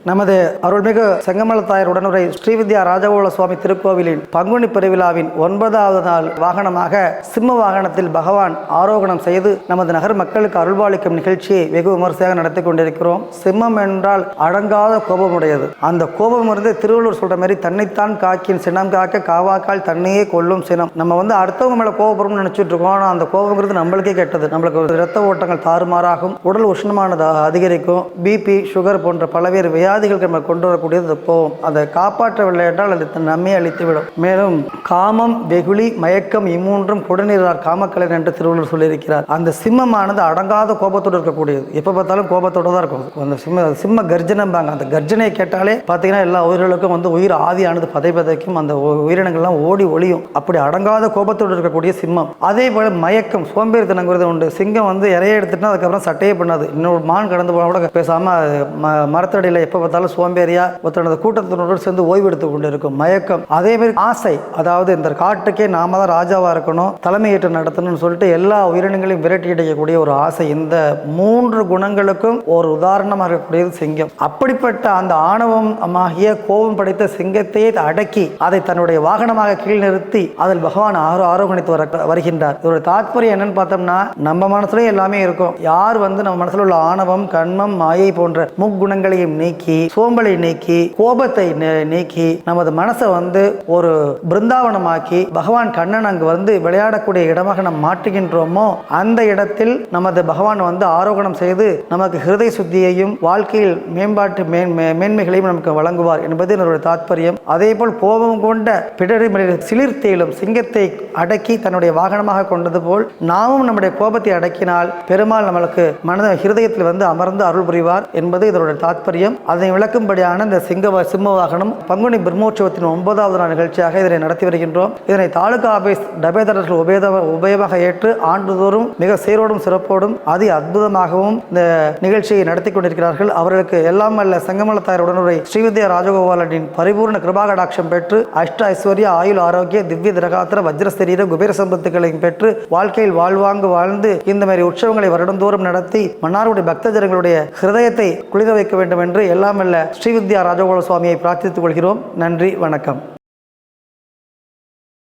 நமது அருள்மிகு செங்கமல தாயார் உடனுரை ஸ்ரீவித்யா ராஜகோபால சுவாமி திருக்கோவிலின் பங்குனி பெருவிழாவின் 9வது நாள் வாகனமாக சிம்ம வாகனத்தில் பகவான் ஆரோகணம் செய்து நமது நகர் மக்களுக்கு அருள்பாலிக்கும் நிகழ்ச்சியை வெகு விமர்சையாக நடத்தி கொண்டிருக்கிறோம். சிம்மம் என்றால் அடங்காத கோபமுடையது. அந்த கோபம் இருந்து திருவள்ளுவர் சொல்ற மாதிரி தன்னைத்தான் காக்கின் சினம் காக்க காவாக்கால் தன்னையே கொல்லும் சினம். நம்ம அடுத்தவங்க மேல கோபப்படுறோம்னு நினைச்சிட்டு இருக்கோம். ஆனால் அந்த கோபங்கிறது நம்மளுக்கே கெட்டது. நம்மளுக்கு இரத்த ஓட்டங்கள் தாறுமாறாகும், உடல் உஷ்ணமானது அதிகரிக்கும், பிபி சுகர் போன்ற பல்வேறு வியாதிகளுக்கு நம்ம கொண்டு வரக்கூடியது போகும். அதை காப்பாற்றவில்லை என்றால் அது நம்மை அழித்துவிடும். மேலும் காமம், வெகுளி, மயக்கம் இம்மூன்றும் குடநீரார் காமக்கலன் என்று திருவள்ளுவர் சொல்லியிருக்கிறார். அந்த சிம்மமானது அடங்காத கோபத்தோடு இருக்கக்கூடியது. எப்போ பார்த்தாலும் கோபத்தோடு தான் இருக்கும். அந்த சிம்ம கர்ஜனம்பாங்க. அந்த கர்ஜனையை கேட்டாலே பார்த்தீங்கன்னா எல்லா உயிர்களுக்கும் உயிர் ஆதியானது பதைக்கும். அந்த உயிரினங்கள்லாம் ஓடி ஒளியும். அப்படி அடங்காத கோபத்தோடு இருக்கக்கூடிய சிம்மம். அதே போல மயக்கம், சோம்பேறித்தனங்கிறது உண்டு. சிங்கம் இறைய எடுத்துட்டா அதுக்கப்புறம் சட்டையே பண்ணாது. இன்னொரு மான் கடந்து போன கூட பேசாம மரத்தடியில் எப்போ பார்த்தாலும் சோம்பேறியா ஒருத்தனது கூட்டத்தினோடு சேர்ந்து ஓய்வு எடுத்துக் கொண்டு இருக்கும். மயக்கம். அதே மாதிரி ஆசை, அதாவது இந்த காட்டுக்கே நாம தான் ராஜாவா இருக்கணும், தலைமையேற்று நடத்தணும்னு சொல்லிட்டு எல்லா உயிரினங்களையும் விரட்டி அடிக்கக்கூடிய ஒரு ஆசை. இந்த 3 குணங்களுக்கும் ஒரு உதாரணமாக இருக்கக்கூடியது சிங்கம். அப்படிப்பட்ட அந்த ஆணவமாகிய கோபம் படைத்த சிங்கத்தையே அடக்கி அதை தன்னுடைய வாகனமாக கீழ் நிறுத்தி அதில் பகவான் ஆரோகணித்து வருகின்றார். இதோட தாற்பயம் என்னன்னு பார்த்தோம்னா, நம்ம மனசுலயும் எல்லாமே இருக்கும். யார் நம்ம மனசுல உள்ள ஆணவம், கண்மம், மாயை போன்ற முக்குணங்களையும் நீக்கி, சோம்பலை நீக்கி, கோபத்தை நீக்கி நமது மனசை ஒரு பிருந்தாவனமாக்கி பகவான் கண்ணன் அங்கு விளையாடக்கூடிய இடமாக நாம் மாற்றுகின்றோமோ அந்த இடத்தில் நமது பகவான் ஆரோகணம் செய்து நமக்கு ஹிருதய சுத்தியையும் வாழ்க்கையில் மேம்பாட்டு மேன்மைகளையும் நமக்கு வழங்குவார் என்பது என்னுடைய தாற்பயம். அதே போல் கோபம் கொண்ட பிடரி சிலிர்த்தேலும் சிங்கத்தை அடக்கி தன்னுடைய வாகனமாக கொண்டது போல் நாமும் நம்முடைய கோபத்தை அடக்கினால் பெருமாள் நம்மளுக்கு மனத ஹிருதயத்தில் அமர்ந்து அருள் புரிவார் என்பது இதனுடைய தாற்பயம். அதை விளக்கும்படியான இந்த சிம்ம வாகனம் பங்குனி பிரம்மோற்சவத்தின் 9வது நாள் நிகழ்ச்சியாக இதனை நடத்தி வருகின்றோம். இதனை தாலுகா ஆபீஸ் டபேதாரர்கள் உபயமாக ஏற்று ஆண்டுதோறும் மிக சீரோடும் சிறப்போடும் அதி அற்புதமாகவும் இந்த நிகழ்ச்சியை நடத்தி கொண்டிருக்கிறார்கள். அவர்களுக்கு எல்லாம் அல்ல செங்கமல தாயார் உடனுரை ஸ்ரீவித்யா ராஜகோபாலனின் பரிபூர்ண கிருபாகடாட்சம் பெற்று அஷ்ட ஐஸ்வர்ய ஆயுள் ஆரோக்கிய திவ்ய திரகாத்திர வஜ்ரஸ்தரீர குபேர சம்பத்துக்களையும் பெற்று வாழ்க்கையில் வாழ்வாங்கு வாழ்ந்து இந்த மாதிரி உற்சவங்களை வருடந்தோறும் நடத்தி மன்னாருடைய பக்தஜனங்களுடைய ஹிருதயத்தை குளிர வைக்க வேண்டும் என்று எல்லாம் அல்ல ஸ்ரீவித்யா ராஜகோபால சுவாமியை பிரார்த்தித்துக் கொள்கிறோம். நன்றி, வணக்கம்.